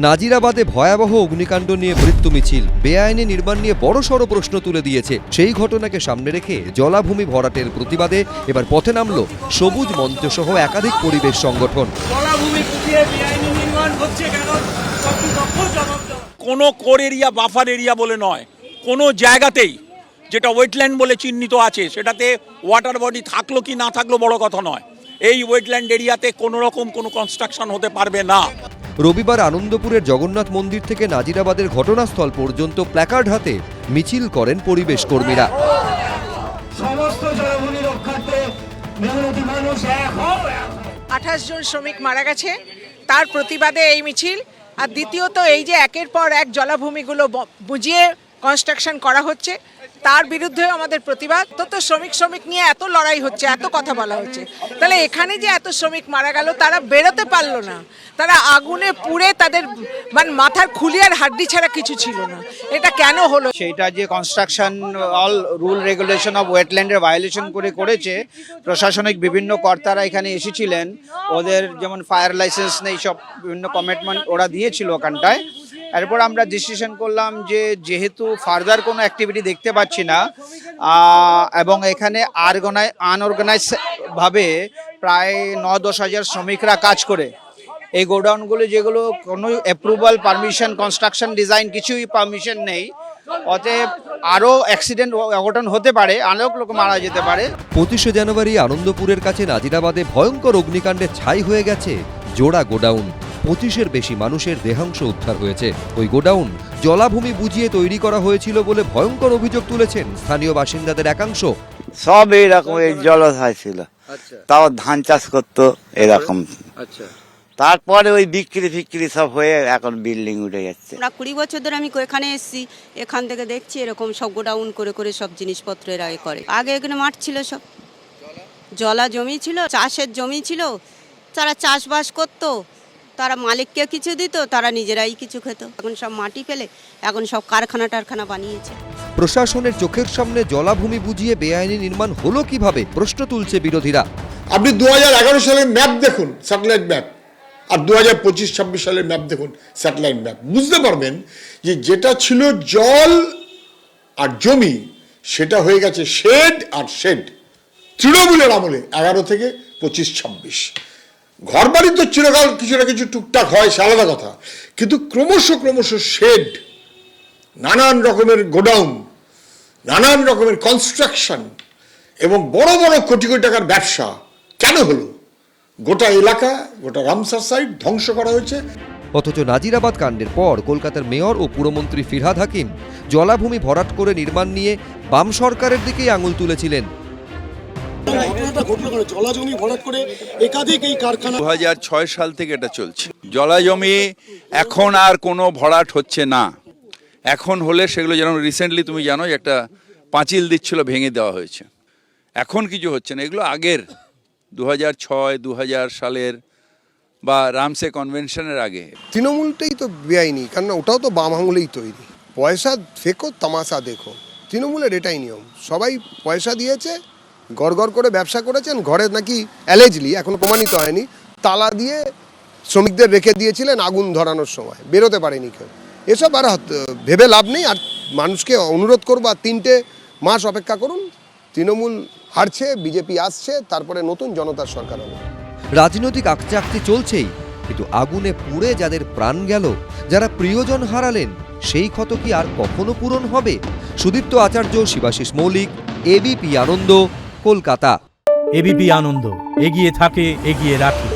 নাজিরাবাদে ভয়াবহ অগ্নিকাণ্ড নিয়ে মৃত্যু মিছিল বেআইনি নির্মাণ নিয়ে বড়সড় প্রশ্ন তুলে দিয়েছে। সেই ঘটনাকে সামনে রেখে জলাভূমি ভরাটের প্রতিবাদে এবার পথে নামল সবুজ মঞ্চ সহ একাধিক পরিবেশ সংগঠন। কোনো কোর এরিয়া বাফার এরিয়া বলে নয়, কোনো জায়গাতেই যেটা ওয়েটল্যান্ড বলে চিহ্নিত আছে সেটাতে ওয়াটার বডি থাকলো কি না থাকলো বড় কথা নয়। এই ওয়েটল্যান্ড এরিয়াতে কোনো রকম কোনো কনস্ট্রাকশন হতে পারবে না। রবিবার আনন্দপুরের জগন্নাথ মন্দির থেকে নাজিরাবাদের ঘটনাস্থল পর্যন্ত প্ল্যাকার্ড হাতে মিছিল করেন পরিবেশ কর্মীরা। 28 জন শ্রমিক মারা গেছে, তার প্রতিবাদে এই মিছিল। আর দ্বিতীয়ত এই যে একের পর এক জলাভূমিগুলো বুঝিয়ে কনস্ট্রাকশন করা হচ্ছে তার বিরুদ্ধে আমাদের প্রতিবাদ। তো শ্রমিক নিয়ে এত লড়াই হচ্ছে, এত কথা বলা হচ্ছে, তাহলে এখানে যে এত শ্রমিক মারা গেল তারা বেরোতে পারলো না, তারা আগুনে পুড়ে তাদের মানে মাথার খুলি আর হাড্ডি ছাড়া কিছু ছিল না, এটা কেন হলো? সেইটা যে construction all rule regulation of ওয়েটল্যান্ডের ভায়োলেশন করেছে, প্রশাসনিক বিভিন্ন কর্তারা এখানে এসেছিলেন, ওদের যেমন ফায়ার লাইসেন্স নেই, সব বিভিন্ন কমিটমেন্ট ওরা দিয়েছিল ওখানটায়। এরপর আমরা ডিসিশন করলাম যে যেহেতু ফার্দার কোনো অ্যাক্টিভিটি দেখতে পাচ্ছি না এবং এখানে আনঅর্গানাইজ ভাবে প্রায় 9-10 হাজার শ্রমিকরা কাজ করে, এই গোডাউনগুলো যেগুলো কোনো অ্যাপ্রুভাল পারমিশন কনস্ট্রাকশন ডিজাইন কিছুই পারমিশন নেই, অতএব আরও অ্যাক্সিডেন্ট অঘটন হতে পারে, অনেক লোক মারা যেতে পারে। 25শে জানুয়ারি আনন্দপুরের কাছে নাজিরাবাদে ভয়ঙ্কর অগ্নিকাণ্ডে ছাই হয়ে গেছে জোড়া গোডাউন। 25-এর বেশি মানুষের দেহাংশ উদ্ধার হয়েছে। ওই গোডাউন জলাভূমি বুঝিয়ে তৈরি করা হয়েছিল বলে ভয়ঙ্কর অভিযোগ তুলেছেন স্থানীয় বাসিন্দাদের একাংশ। সব এইরকম এই জলাশয় ছিল, তাও ধান চাষ করতো এরকম। তারপরে ওই বিক্রি সব হয়ে এখন বিল্ডিং উঠে যাচ্ছে। আমরা 20 বছর ধরে আমি এখানে এসেছি, এখান থেকে দেখছি এরকম সব গোডাউন করে সব জিনিসপত্র এরা করে। আগে এখানে মাঠ ছিল, সব জলা জমি ছিল, চাষের জমি ছিল, তারা চাষবাস করতো, তারা মালিককে কিছু দিত, তারা নিজেরাই কিছু খেত। এখন সব মাটি ফেলে এখন সব কারখানা বানিয়েছে। প্রশাসনের চোখের সামনে জলাভূমি বুঝিয়ে বেআইনি নির্মাণ হলো কিভাবে প্রশ্ন তুলছে বিরোধীরা। আপনি 2011 সালের ম্যাপ দেখুন, স্যাটেলাইট ম্যাপ, আর 2025-26 সালের ম্যাপ দেখুন, স্যাটেলাইট ম্যাপ, বুঝতে পারবেন যে যেটা ছিল জল আর জমি সেটা হয়ে গেছে শেড আর শেড। তৃণমূলের আমলে 11 থেকে 25-26 ঘর বাড়ি তো চিরকাল কিছু না কিছু টুকটাক হয়, সে আলাদা কথা, কিন্তু ক্রমশ শেড, নানান রকমের গোডাউন, নানান রকমের কনস্ট্রাকশন এবং বড় বড় কোটি কোটি টাকার ব্যবসা কেন হলো? গোটা এলাকা, গোটা রামসার সাইড ধ্বংস করা হয়েছে। অথচ নাজিরাবাদ কাণ্ডের পর কলকাতার মেয়র ও পুরমন্ত্রী ফিরহাদ হাকিম জলাভূমি ভরাট করে নির্মাণ নিয়ে বাম সরকারের দিকেই আঙুল তুলেছিলেন। 2006 সাল থেকে এটা চলছে। জলাজমি এখন আর কোনো ভরাট হচ্ছে না। এখন হলে সেগুলো যেন রিসেন্টলি তুমি জানো একটা পাঁচিল দিচ্ছিল, ভেঙে দেওয়া হয়েছে। এখন কিছু হচ্ছে না, এগুলো আগের 2006-2000 সালের বা রামসে কনভেনশনের আগে। তৃণমূলটাই তো বেআইনি, কারণ ওটাও তো বাম আঙুলেই তৈরি। পয়সা ফেকো তামাশা দেখো, তৃণমূলের এটাই নিয়ম। সবাই পয়সা দিয়েছে, গড় করে ব্যবসা করেছেন, ঘরে নাকি অ্যালেজলি এখনো প্রমাণিত হয়নি তালা দিয়ে শ্রমিকদের রেখে দিয়েছিলেন আগুন ধরানোর সময়, বেরোতে পারেনি কেউ। এসব আর ভেবে লাভ নেই। আর মানুষকে অনুরোধ করবো, আর 3টে মাস অপেক্ষা করুন, তৃণমূল হারছে, বিজেপি আসছে, তারপরে নতুন জনতার সরকার হবে। রাজনৈতিক আকচাকতি চলছেই, কিন্তু আগুনে পুড়ে যাদের প্রাণ গেল, যারা প্রিয়জন হারালেন, সেই ক্ষত কি আর কখনো পূরণ হবে? সুদীপ্ত আচার্য, শিবাশিস মৌলিক, এবিপি আনন্দ, কলকাতা। এবিপি আনন্দ, এগিয়ে থাকে, এগিয়ে রাখে।